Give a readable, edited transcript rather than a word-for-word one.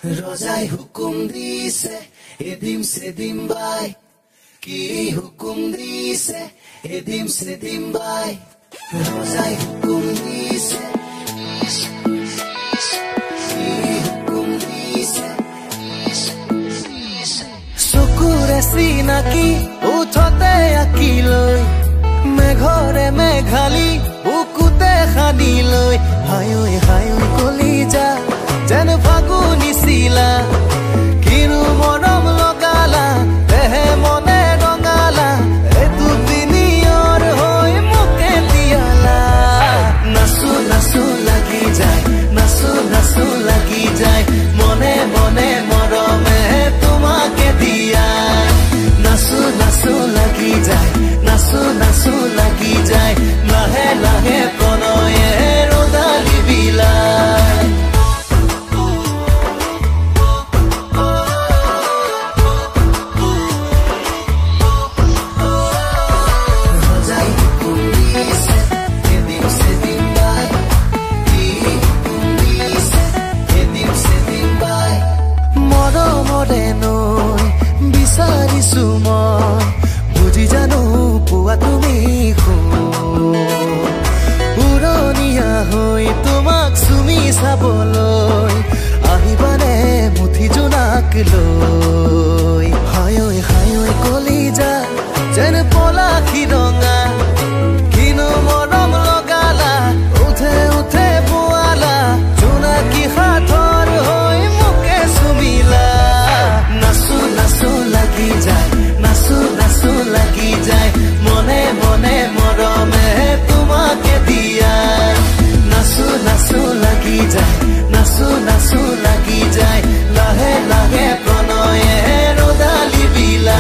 Rozai hukum dise, edim sedim bay. Ki hukum dise, edim sedim bay. Rozai hukum dise, ki hukum dise. Sukure sinaki, uthate akiloi. Meghore meghali, ukute khaniloi. Hayoi hayoi kolija. Jan faguni sila kinu morom logala tehe mone rongala etu dinior hoy muke diala nasu nasu lagi jay nasu nasu lagi jay mone mone morome tumake diya nasu nasu lagi jay nasu nasu lagi jay lahe lahe pronoye rodali bila বুজি জানো পোৱা তুমি পুৰণীয়া হৈ তোমাক চুমি চাবলৈ আহিবানে মুঠি জোনাক লৈ হায়ৈ হায়ৈ কলিজা যেন পলাশী ৰঙা কিনো মৰম লগালা উঠে উঠে পোৱালা জোনাকী হাতৰ হৈ মোকে চুমিলা নাচো নাচো লাগি যায় nasu nasu lagi jay mone mone morome tumake diya nasu nasu lagi jay nasu nasu lagi jay lahe lahe pronoye rodali bila